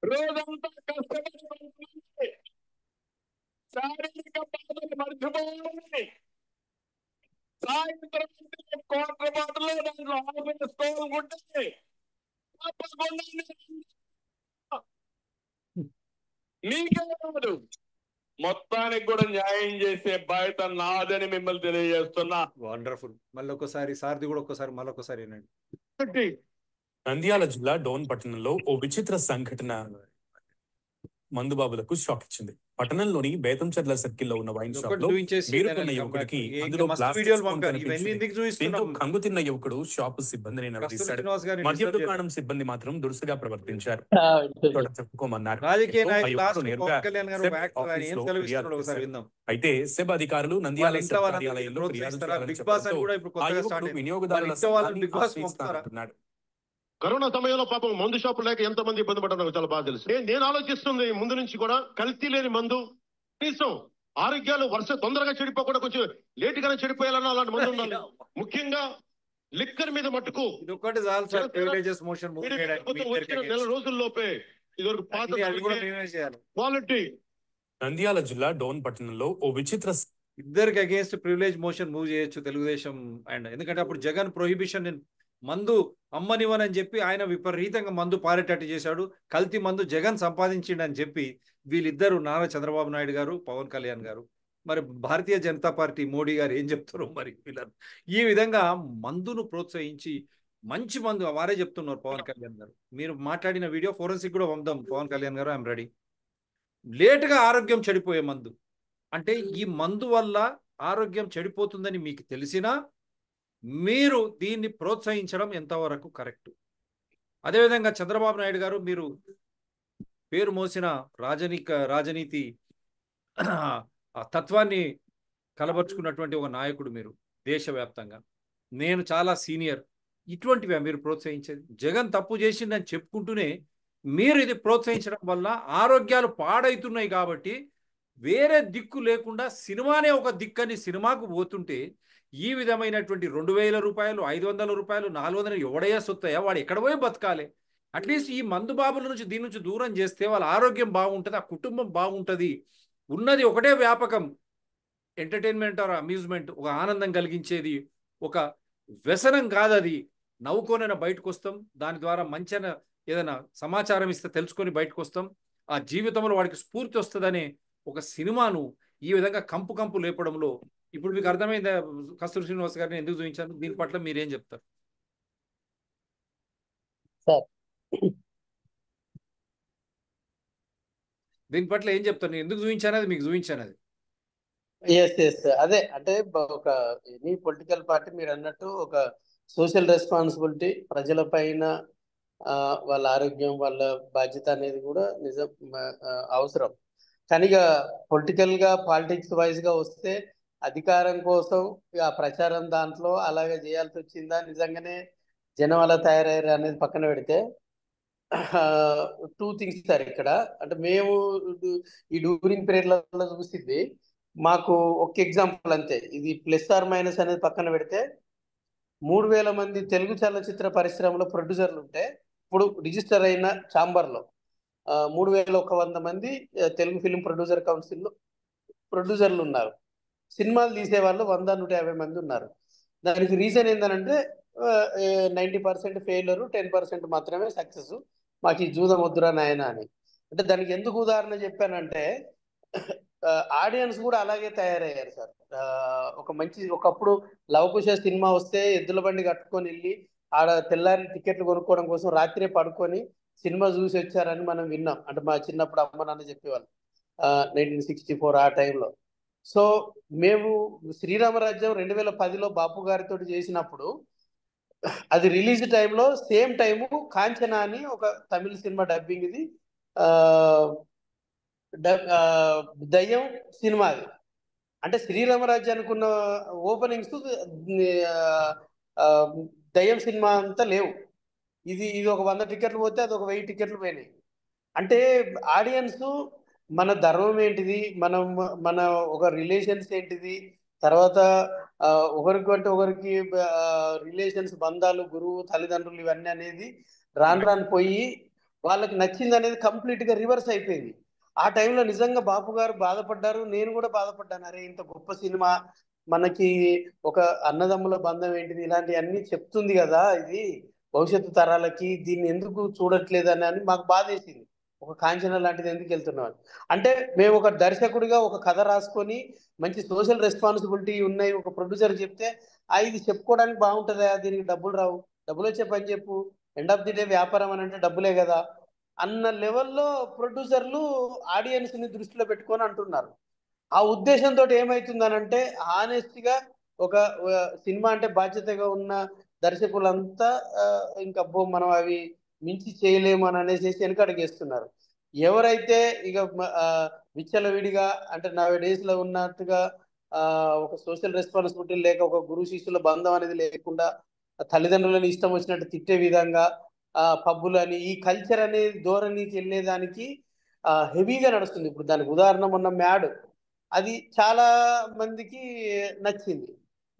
రోజంతా కష్టపడి శారీరక బాధలు మర్చిపోవాలి. సాయంత్రం కోట్ల బాటలో దాంట్లో ఆపేసుకోవాలనుకుంటే మీకే కాదు, మొత్తానికి కూడా న్యాయం చేసే బాధ్యత నాదని మిమ్మల్ని తెలియజేస్తున్నా. వండర్ఫుల్. మళ్ళీ ఒకసారి సార్ది కూడా ఒక్కసారి మళ్ళొకసారి వినండి. నంద్యాల జిల్లా డోన్ పట్టణంలో ఓ విచిత్ర సంఘటన మందుబాబులకు షాక్ ఇచ్చింది. పట్టణంలోని బేతంచెర్ల సర్కిల్లో ఉన్న వైన్ షాప్ ఒకటి లో చూపించేసి బీరు then కొన్న I'll come back. యువకుడికి ఇంకా అందులో మస్తు ప్లాస్టిక్ వీడియోలు స్పూన్ పంపారు. ఇవన్నీ కనిపించింది. ఎందుకు దీంతో చూపిస్తున్నాం? కంగుతిన్న యువకుడు షాపు సిబ్బందిని కస్తూరి నిలదీశాడు. శ్రీనివాస్ గారిని మద్య disturb చేయొద్దు. దుకాణం సిబ్బంది మాత్రం దురుసుగా ప్రవర్తించారు. ఆ, చోట చెప్పుకోమన్నారు. రాజకీయ దీంతో ఆ నాయకులు యువకుడు లాస్ట్ నేరుగా పవన్ కళ్యాణ్ గారు సెబ్ ఒక యాక్టర్, ఆయన ఏం ఆఫీసులో సెలవిస్తున్నాడు ఫిర్యాదు ఒకసారి చేశారు. విందాం. అయితే సెబ్ అధికారులు వాళ్ళ నంద్యాల ఇంట్లో సెబ్ వాళ్ళని కార్యాలయంలో ఫిర్యాదు ప్రోత్సహిస్తారా? చేయాలని బిగ్ బాస్ అని చెప్పడంతో కూడా ఇప్పుడు ఆ కొత్తగా యువకుడు స్టార్ట్ అయింది. వాళ్ళ వినియోగదారుల ఇంట్లో వాళ్ళని సంఘాన్ని బిగ్ బాస్ పంపుతారా? ఆశ్రయిస్తానంటున్నాడు. కరోనా సమయంలో పాపం మందు షాపులు లేక ఎంత మంది ఇబ్బంది పడ్డారో నాకు చాలా బాగా తెలుసు. నేను ఆలోచిస్తుంది ముందు నుంచి కూడా కల్తీ లేని మందు, కనీసం ఆరోగ్యాలు తొందరగా చెడిపోకుండా కొంచెం లేట్ గానే చెడిపోయాలన్నా అలాంటి మందు ఉండాలి. ముఖ్యంగా లిక్కర్ మీద మట్టుకు ఇది ఒక్కటి చాలు sir. Privileges motion move TDP చేయడానికి మీ ప్రభుత్వం ఇద్దరికి వచ్చిన నెల against. రోజుల్లోపే ఇదివరకు పాత అన్ని అవి కూడా మేమే చేయాలి. క్వాలిటీ నంద్యాల జిల్లా డోన్ పట్టణంలో ఓ విచిత్ర ఇద్దరికి అగేన్స్ట్ ప్రివిలేజ్ మోషన్ మూవ్ చేయొచ్చు తెలుగుదేశం. అండ్ ఎందుకంటే అప్పుడు జగన్ ప్రొహిబిషన్ మందు అమ్మనివ్వనని చెప్పి ఆయన విపరీతంగా మందు పారేటట్టు చేశాడు. కల్తీ మందు జగన్ సంపాదించిండని చెప్పి వీళ్ళిద్దరు నారా చంద్రబాబు నాయుడు గారు, పవన్ కళ్యాణ్ గారు, మరి భారతీయ జనతా పార్టీ మోడీ గారు ఏం చెప్తారో మరి వీళ్ళని ఈ విధంగా మందును ప్రోత్సహించి మంచి మందు వారే చెప్తున్నారు. పవన్ కళ్యాణ్ గారు మీరు మాట్లాడిన వీడియో ఫోరెన్సిక్ కూడా పంపుదాం. పవన్ కళ్యాణ్ గారు ఐఎమ్ రెడీ. లేటుగా ఆరోగ్యం చెడిపోయే మందు అంటే ఈ మందు వల్ల ఆరోగ్యం చెడిపోతుందని మీకు తెలిసినా మీరు దీన్ని ప్రోత్సహించడం ఎంతవరకు కరెక్ట్? అదేవిధంగా చంద్రబాబు నాయుడు గారు మీరు పేరు మోసిన రాజనీతి ఆ తత్వాన్ని కలబరుచుకున్నటువంటి ఒక నాయకుడు మీరు దేశవ్యాప్తంగా. నేను చాలా సీనియర్. ఇటువంటివే మీరు ప్రోత్సహించేది? జగన్ తప్పు చేసిందని చెప్పుకుంటూనే మీరు ఇది ప్రోత్సహించడం వల్ల ఆరోగ్యాలు పాడవుతున్నాయి. కాబట్టి వేరే దిక్కు లేకుండా సినిమానే ఒక దిక్కని సినిమాకు పోతుంటే ఈ విధమైనటువంటి 2000 రూపాయలు, 500 రూపాయలు, 400 ఎవడయ్యా సొత్తయా? వాడు ఎక్కడ పోయి బతకాలి? అట్లీస్ట్ ఈ మందు బాబుల నుంచి దీని నుంచి దూరం చేస్తే వాళ్ళ ఆరోగ్యం బాగుంటుంది, ఆ కుటుంబం బాగుంటుంది. ఉన్నది ఒకటే వ్యాపకం, ఎంటర్టైన్మెంట్ ఆర్ అమ్యూజ్మెంట్, ఒక ఆనందం కలిగించేది, ఒక వ్యసనం కాదు అది. నవ్వుకోనైనా బయటకు వస్తాం, దాని ద్వారా మంచి ఏదైనా సమాచారం ఇస్తే తెలుసుకొని బయటకు వస్తాం, ఆ జీవితంలో వాడికి స్ఫూర్తి వస్తుందనే ఒక సినిమాను ఈ విధంగా కంపు లేపడంలో ఇప్పుడు మీకు అర్థమైందా కస్తూరి శ్రీనివాస్ గారిని ఎందుకు చూపించాను? దీని పట్ల మీరేం చెప్తారు సార్? దీని పట్ల ఏం చెప్తారు? నేను ఎందుకు చూపించానది మీకు చూపించానది. ఎస్ అదే అంటే ఒక ఎనీ పొలిటికల్ పార్టీ మీరు అన్నట్టు ఒక సోషల్ రెస్పాన్సిబిలిటీ ప్రజల పైన, వాళ్ళ ఆరోగ్యం, వాళ్ళ బాధ్యత అనేది కూడా నిజం అవసరం. కానీ ఇక పొలిటికల్ గా పాలిటిక్స్ వైజ్ గా వస్తే అధికారం కోసం ఆ ప్రచారం దాంట్లో అలాగే చేయాల్సి వచ్చిందా, నిజంగానే జనం అలా తయారయ్యారు అనేది పక్కన పెడితే 2 థింగ్స్ సార్ ఇక్కడ. అంటే మేము ఈ డ్యూరింగ్ పీరియడ్లలో చూసింది మాకు ఒక ఎగ్జాంపుల్ అంతే. ఇది ప్లస్ ఆర్ మైనస్ అనేది పక్కన పెడితే 3000 మంది తెలుగు చలనచిత్ర పరిశ్రమలో ప్రొడ్యూసర్లు ఉంటే ఇప్పుడు రిజిస్టర్ అయిన ఛాంబర్లో 3100 మంది తెలుగు ఫిలిం ప్రొడ్యూసర్ కౌన్సిల్లో ప్రొడ్యూసర్లు ఉన్నారు. సినిమాలు తీసే వాళ్ళు 100-150 మంది ఉన్నారు. దానికి రీజన్ ఏంటంటే 90% ఫెయిల్యూర్, 10% మాత్రమే సక్సెస్. మాకు ఈ జూదం వద్దురా నాయన అని. అంటే దానికి ఎందుకు ఉదాహరణ చెప్పానంటే ఆడియన్స్ కూడా అలాగే తయారయ్యారు సార్. ఒకప్పుడు లవకుశ సినిమా వస్తే ఎద్దుల బండి కట్టుకొని వెళ్ళి ఆడ తెల్లారి టికెట్లు కొనుక్కోవడం కోసం రాత్రే పడుకొని సినిమా చూసి వచ్చారని మనం విన్నాం. అంటే మా చిన్నప్పుడు అమ్మ నాన్న చెప్పేవాళ్ళు 1964 ఆ టైంలో. సో మేము శ్రీరామరాజ్యం 2010లో బాపు గారితో చేసినప్పుడు అది రిలీజ్ టైంలో సేమ్ టైము కాంచనా అని ఒక తమిళ సినిమా డబ్బింగ్, ఇది దయ్యం సినిమా. అది అంటే శ్రీరామరాజ్యానికి ఉన్న ఓపెనింగ్స్ దయ్యం సినిమా అంతా లేవు. ఇది ఒక 100 టికెట్లు పోతే అది ఒక 1000 టికెట్లు పోయినాయి. అంటే ఆడియన్స్ మన ధర్మం ఏంటిది, మన ఒక రిలేషన్స్ ఏంటిది, తర్వాత ఒకరికి ఒకరికి రిలేషన్స్, బంధాలు, గురువు, తల్లిదండ్రులు, ఇవన్నీ అనేది రాను పోయి వాళ్ళకి నచ్చింది అనేది కంప్లీట్ గా రివర్స్ అయిపోయింది. ఆ టైంలో నిజంగా బాపు గారు బాధపడ్డారు, నేను కూడా బాధపడ్డాను. అరే ఇంత గొప్ప సినిమా, మనకి ఒక అన్నదమ్ముల బంధం ఏంటిది, ఇలాంటివన్నీ చెప్తుంది కదా, ఇది భవిష్యత్తు తరాలకి దీన్ని ఎందుకు చూడట్లేదు అని మాకు బాధ వేసింది. ఒక కాంచన లాంటిది ఎందుకు వెళ్తున్నాం అంటే మేము ఒక దర్శకుడిగా ఒక కథ రాసుకొని మంచి సోషల్ రెస్పాన్సిబిలిటీ ఉన్నాయి ఒక ప్రొడ్యూసర్ చెప్తే ఇది చెప్పుకోవడానికి బాగుంటుందా, దీనికి డబ్బులు రావు, డబ్బులు వచ్చే పని చెప్పు, ఎండ్ ఆఫ్ ది డే వ్యాపారం అని అంటే డబ్బులే కదా అన్న లెవెల్లో ప్రొడ్యూసర్లు ఆడియన్స్ ని దృష్టిలో పెట్టుకొని అంటున్నారు. ఆ ఉద్దేశంతో ఏమైతుందనంటే హానెస్ట్గా ఒక సినిమా అంటే బాధ్యతగా ఉన్న దర్శకులంతా ఇంకా మనం అవి మించి చేయలేము అని అనేసి వెనకడుగేస్తున్నారు. ఎవరైతే ఇక విచ్చలవిడిగా అంటే నవ డేస్ లో ఉన్నట్టుగా ఒక సోషల్ రెస్పాన్సిబిలిటీ లేక ఒక గురు శిష్యుల బంధం అనేది లేకుండా తల్లిదండ్రులను ఇష్టం వచ్చినట్టు తిట్టే విధంగా పబ్బులని ఈ కల్చర్ అనేది ధోరణికి వెళ్ళేదానికి హెవీగా నడుస్తుంది. ఇప్పుడు దానికి ఉదాహరణ మొన్న మ్యాడ్, అది చాలా మందికి నచ్చింది.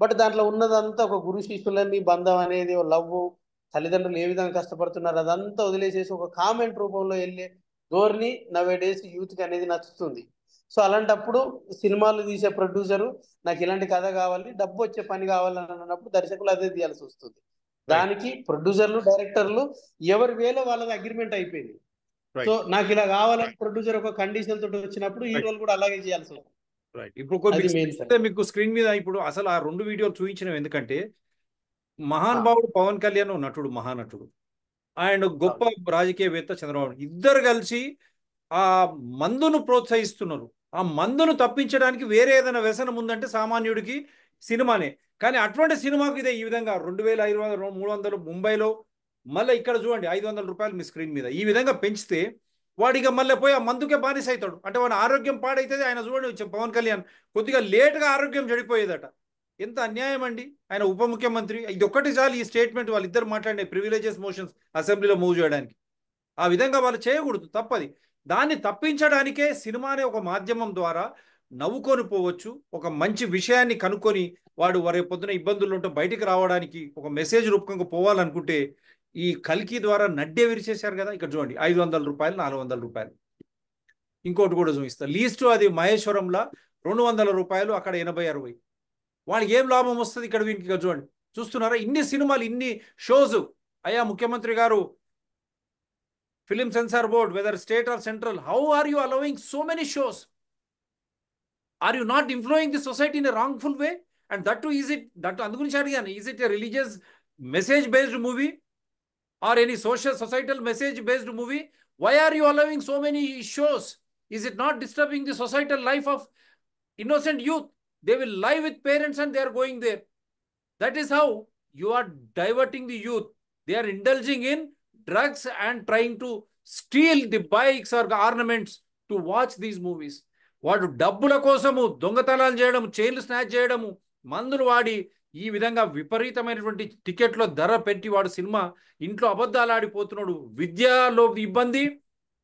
బట్ దాంట్లో ఉన్నదంతా ఒక గురు శిష్యులని బంధం అనేది లవ్, తల్లిదండ్రులు ఏ విధంగా కష్టపడుతున్నారు అదంతా వదిలేసేసి ఒక కామెంట్ రూపంలో వెళ్ళే ధోరణి నవే డేస్ యూత్కి అనేది నచ్చుతుంది. సో అలాంటప్పుడు సినిమాలు తీసే ప్రొడ్యూసరు నాకు ఇలాంటి కథ కావాలి, డబ్బు వచ్చే పని కావాలని అన్నప్పుడు దర్శకులు అదే తీయాల్సి వస్తుంది. దానికి ప్రొడ్యూసర్లు డైరెక్టర్లు ఎవరి వేలో వాళ్ళది అగ్రిమెంట్ అయిపోయింది. సో నాకు ఇలా కావాలని ప్రొడ్యూసర్ ఒక కండిషన్ తోటి వచ్చినప్పుడు హీరోలు కూడా అలాగే చేయాల్సి వస్తుంది. ఇప్పుడు మీకు స్క్రీన్ మీద ఇప్పుడు అసలు ఆ 2 వీడియోలు చూపించినవి ఎందుకంటే మహానుభావుడు పవన్ కళ్యాణ్ నటుడు, మహానటుడు, అండ్ గొప్ప రాజకీయవేత్త చంద్రబాబు, ఇద్దరు కలిసి ఆ మందును ప్రోత్సహిస్తున్నారు. ఆ మందును తప్పించడానికి వేరే ఏదైనా వ్యసనం ఉందంటే సామాన్యుడికి సినిమానే. కానీ అటువంటి సినిమాకు ఇదే ఈ విధంగా 2500 300 ముంబైలో, మళ్ళీ ఇక్కడ చూడండి 500 రూపాయలు మీ స్క్రీన్ మీద ఈ విధంగా పెంచితే వాడిగా మళ్ళీ పోయి ఆ మందుకే బానిస అవుతాడు. అంటే వాడి ఆరోగ్యం పాడైతుంది. ఆయన చూడండి పవన్ కళ్యాణ్ కొద్దిగా లేట్గా ఆరోగ్యం చెడిపోయేదట. ఎంత అన్యాయం అండి. ఆయన ఉప ముఖ్యమంత్రి. ఇది ఒక్కటి చాలు ఈ స్టేట్మెంట్ వాళ్ళిద్దరు మాట్లాడే ప్రివిలేజెస్ మోషన్స్ అసెంబ్లీలో మూవ్ చేయడానికి. ఆ విధంగా వాళ్ళు చేయకూడదు, తప్పది. దాన్ని తప్పించడానికే సినిమా అనే ఒక మాధ్యమం ద్వారా నవ్వుకొని పోవచ్చు. ఒక మంచి విషయాన్ని కనుక్కొని వాడు వారి పొద్దున ఇబ్బందులు ఉంటే బయటికి రావడానికి ఒక మెసేజ్ రూపకంగా పోవాలనుకుంటే ఈ కల్కి ద్వారా నడ్డే విరిచేశారు కదా. ఇక్కడ చూడండి 500 రూపాయలు 400 రూపాయలు. ఇంకోటి కూడా చూపిస్తారు లీస్ట్, అది మహేశ్వరంలో 200 రూపాయలు, అక్కడ 80-60. వాడికి ఏం లాభం వస్తుంది ఇక్కడ వీనికి? ఇక్కడ చూడండి, చూస్తున్నారా ఇన్ని సినిమాలు, ఇన్ని షోస్. అయ్యా ముఖ్యమంత్రి గారు, film censor board, whether state or central, how are you allowing so many shows? Are you not influencing the society in a wrongful way? And that too is it, that అందు గురించి అడిగాను, is it a religious message based movie or any societal message based movie? Why are you allowing so many shows? Is it not disturbing the societal life of innocent youth? They will live with parents and they are going there. That is how you are diverting the youth. They are indulging in drugs and trying to steal the bikes or ornaments to watch these movies. వాడు డబ్బుల కోసము దొంగతనాలు చేయడం, చైన్లు snatch చేయడము, మందులు వాడి ఈ విధంగా విపరీతమైనటువంటి టికెట్లో ధర పెట్టి వాడు సినిమా ఇంట్లో అబద్ధాలు ఆడిపోతున్నాడు. విద్యలో ఇబ్బంది,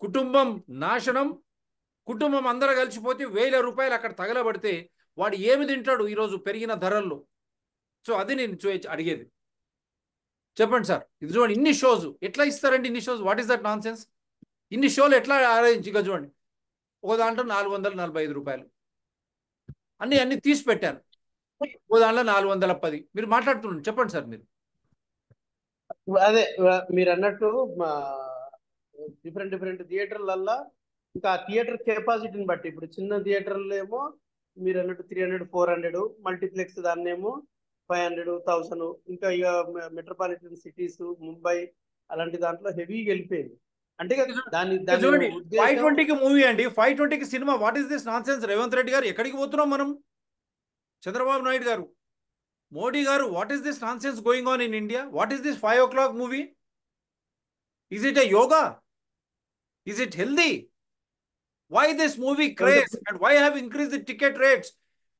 కుటుంబం నాశనం, కుటుంబం అందరూ కలిసిపోతే 1000 రూపాయలు అక్కడ తగలబడితే వాడు ఏమి తింటాడు ఈరోజు పెరిగిన ధరల్లో? సో అది నేను అడిగేది. చెప్పండి సార్, ఇది చూడండి ఇన్ని షోస్ ఎట్లా ఇస్తారండి? ఇన్ని shows, what is that non sense? ఇన్ని షోలు ఎట్లా అరేంజ్? ఇక చూడండి, ఒక దాంట్లో 445 రూపాయలు అన్ని తీసి పెట్టాను, ఓ దాంట్లో 410. మీరు మాట్లాడుతున్నారు, చెప్పండి సార్ మీరు. అదే మీరు అన్నట్టు డిఫరెంట్ థియేటర్లల్లో ఇంకా థియేటర్ కెపాసిటీని బట్టి, ఇప్పుడు చిన్న థియేటర్లో ఏమో మీరు అన్నట్టు 300 400, మల్టీప్లెక్స్ దాన్నేమో 500 1000, ఇంకా ఇక మెట్రోపాలిటన్ సిటీస్ ముంబై అలాంటి దాంట్లో హెవీగా వెళ్ళిపోయింది. అంటే దాన్ని 520కి మూవీ అండి, 520కి cinema. What is this nonsense? Revanth Reddy garu ఎక్కడికి పోతున్నాం మనం? Chandrababu Naidu garu, Modi garu, what is this nonsense going on in India? What is this 5 o'clock movie? Is it a yoga? Is it healthy? Why this movie craze and why have increased the ticket rates?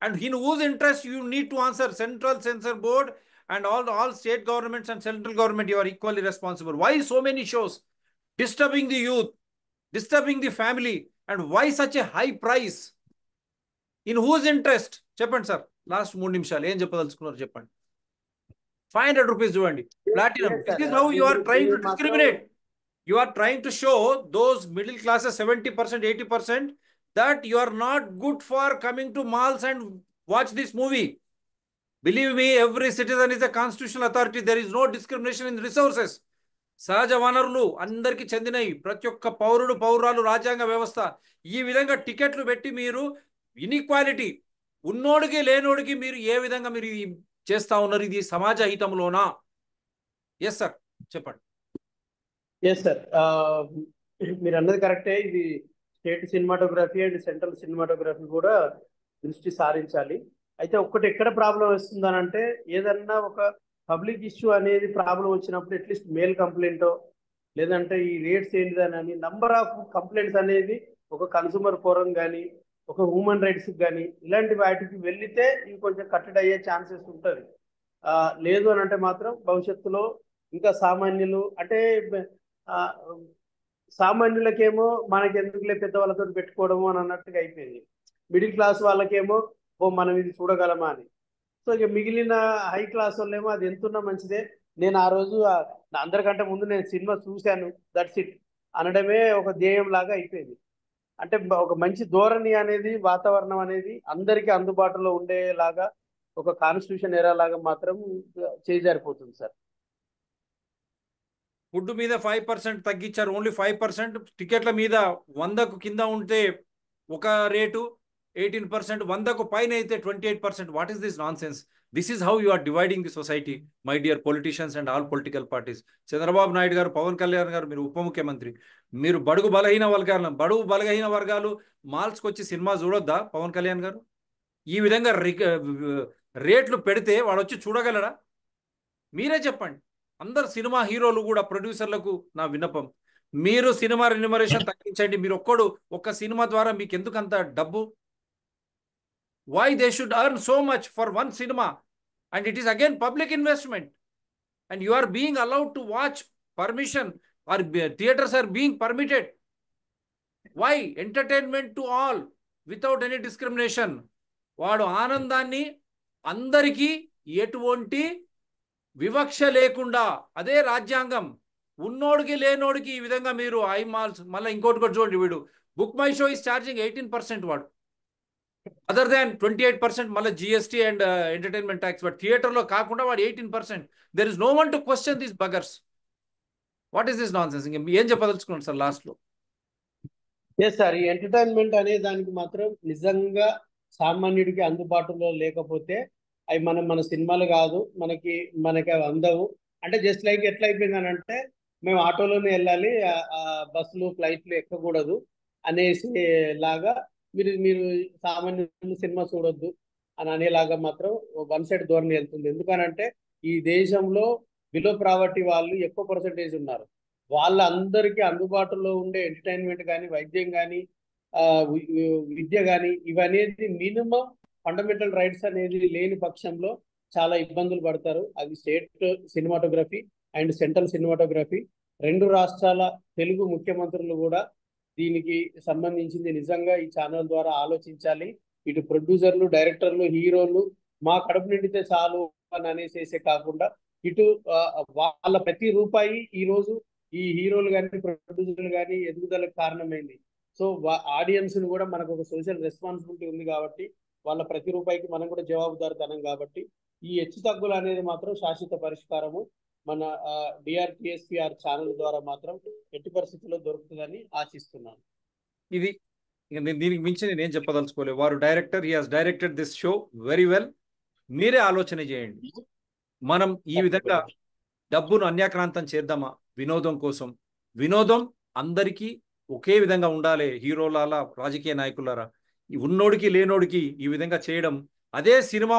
And in whose interest you need to answer? Central Censor Board and all state governments and central government, you are equally responsible. Why so many shows disturbing the youth, disturbing the family, and why such a high price? In whose interest? చెప్పండి sir, last 3 నిమిషాలు ఏం చెప్పదలుచుకున్నారు చెప్పండి. 500 rupees చూడండి, platinum. This is how you are trying to discriminate. You are trying to show those middle classes 70%, 80% that you are not good for coming to malls and watch this movie. Believe me, every citizen is a constitutional authority. There is no discrimination in resources. సహజ వనరులు అందరికి చెందినవి. ప్రతి ఒక్క పౌరుడు పౌరాలు రాజ్యాంగ వ్యవస్థ. ఈ విధంగా టికెట్లు పెట్టి మీరు ఇన్ఈక్వాలిటీ, ఉన్నోడికి లేనోడికి మీరు ఏ విధంగా మీరు చేస్తా ఉన్నారు? ఇది సమాజ హితంలోనా? ఎస్ సార్ చెప్పండి. ఎస్ సార్, మీరు అన్నది కరెక్టే. ఇది state cinematography and central cinematography కూడా దృష్టి సారించాలి. అయితే ఒక్కటి ఎక్కడ ప్రాబ్లం వస్తుందనంటే, ఏదన్నా ఒక పబ్లిక్ ఇష్యూ అనేది ప్రాబ్లం వచ్చినప్పుడు అట్లీస్ట్ మెయిల్ కంప్లైంటో లేదంటే ఈ రేట్స్ ఏంటిదని నంబర్ ఆఫ్ కంప్లైంట్స్ అనేది ఒక కన్సూమర్ ఫోరం కానీ ఒక హ్యూమన్ రైట్స్ కానీ ఇలాంటి వాటికి వెళ్ళితే ఇవి కొంచెం కట్టడి అయ్యే ఛాన్సెస్ ఉంటుంది. లేదు అని అంటే మాత్రం భవిష్యత్తులో ఇంకా సామాన్యులు అంటే ఆ, సామాన్యులకేమో మనకి ఎందుకులే పెద్దవాళ్ళతో పెట్టుకోవడము అని అన్నట్టుగా అయిపోయింది. మిడిల్ క్లాస్ వాళ్ళకేమో ఓ మనం ఇది చూడగలమా అని. సో ఇక మిగిలిన హై క్లాస్ వాళ్ళేమో అది ఎంతున్నా మంచిదే, నేను ఆ రోజు అందరికంటే ముందు నేను సినిమా చూశాను, దట్స్ ఇట్ అనడమే ఒక ధ్యేయం లాగా అయిపోయింది. అంటే ఒక మంచి ధోరణి అనేది వాతావరణం అనేది అందరికీ అందుబాటులో ఉండేలాగా ఒక కాన్స్టిట్యూషన్ ఎరా లాగా మాత్రం చేజారిపోతుంది సార్. ఫుడ్ మీద 5% తగ్గించారు, ఓన్లీ 5%. టికెట్ల మీద 100కు కింద ఉంటే ఒక రేటు, 18%, 100కు పైన అయితే 28%. What is this nonsense? This is how you are dividing the society, my dear politicians and all political parties. Chandrababu Naidu garu, Pawan Kalyan గారు, మీరు ఉప ముఖ్యమంత్రి, మీరు బడుగు బలహీన వర్గాలు మాల్స్కి వచ్చి సినిమా చూడొద్దా? పవన్ కళ్యాణ్ గారు ఈ విధంగా రేట్లు పెడితే వాడు వచ్చి చూడగలడా? మీరే చెప్పండి. అందరు సినిమా హీరోలు కూడా, ప్రొడ్యూసర్లకు నా విన్నపం, మీరు సినిమా రెన్యుమరేషన్ తగ్గించండి. మీరు ఒక్క సినిమా ద్వారా మీకు ఎందుకు అంత డబ్బు? Why they should earn so much for one cinema? And it is again public investment and you are being allowed to watch permission are theatres are being permitted. Why? Entertainment to all without any discrimination. వాడు ఆనందాన్ని అందరికీ ఎటువంటి వివక్ష లేకుండా, అదే రాజ్యాంగం. ఉన్నోడికి లేనోడికి ఈ విధంగా మీరు ఐ మాల్స్, మళ్ళీ ఇంకోటి కూడా చూడండి, వీడు BookMyShow is charging 18% వాడు, అదర్ దాన్ 28% మళ్ళీ GST and entertainment tax. But థియేటర్లో కాకుండా వాడు 18%. There is no one to question these buggers. What is this nonsense? ఏం చెప్పదలుచుకున్నాను సార్ లాస్ట్లో? ఎస్ సార్, ఈ ఎంటర్టైన్మెంట్ అనే దానికి మాత్రం నిజంగా సామాన్యుడికి అందుబాటులో లేకపోతే అవి మన సినిమాలు కాదు, మనకి అవి అందవు. అంటే జస్ట్ లైక్ ఎట్లా అయిపోయిందని అంటే, మేము ఆటోలోనే వెళ్ళాలి, బస్సులు ఫ్లైట్లు ఎక్కకూడదు అనేసి లాగా మీరు సామాన్యులు సినిమా చూడొద్దు అని అనేలాగా మాత్రం వన్ సైడ్ ధోరణి వెళ్తుంది. ఎందుకనంటే ఈ దేశంలో బిలో ప్రావర్టీ వాళ్ళు ఎక్కువ పర్సంటేజ్ ఉన్నారు. వాళ్ళందరికీ అందుబాటులో ఉండే ఎంటర్టైన్మెంట్ కానీ, వైద్యం కానీ, విద్య కానీ, ఇవనేది మినిమం ఫండమెంటల్ రైట్స్ అనేది లేని పక్షంలో చాలా ఇబ్బందులు పడతారు. అది state cinematography and central cinematography రెండు రాష్ట్రాల తెలుగు ముఖ్యమంత్రులు కూడా దీనికి సంబంధించింది నిజంగా ఈ ఛానల్ ద్వారా ఆలోచించాలి. ఇటు ప్రొడ్యూసర్లు, డైరెక్టర్లు, హీరోలు మా కడుపు నిండితే చాలు అని అనేసేసే కాకుండా, ఇటు వాళ్ళ ప్రతి రూపాయి ఈరోజు ఈ హీరోలు కానీ, ప్రొడ్యూసర్లు కానీ ఎదుగుదలకు కారణమైంది. సో ఆడియన్స్ ను కూడా మనకు ఒక సోషల్ రెస్పాన్సిబిలిటీ ఉంది కాబట్టి, వాళ్ళ ప్రతి రూపాయికి మనం కూడా జవాబుదారితనం కాబట్టి, ఈ హెచ్చు తగ్గులు అనేది మాత్రం శాశ్వత పరిష్కారము మన డిఆర్టీఎస్పీఆర్ ఛానల్ ద్వారా మాత్రం ఎట్టి పరిస్థితుల్లో దొరుకుతుందని ఆశిస్తున్నాను. ఇది దీనికి మించి నేనేం చెప్పదలుచుకోలేదు. వారు director, he has directed this show very well. మీరే ఆలోచన చేయండి. మనం ఈ విధంగా డబ్బును అన్యాక్రాంతం చేద్దామా వినోదం కోసం? వినోదం అందరికీ ఒకే విధంగా ఉండాలి. హీరోలారా, రాజకీయ నాయకులారా, ఉన్నోడికి లేనోడికి ఈ విధంగా చేయడం, అదే సినిమా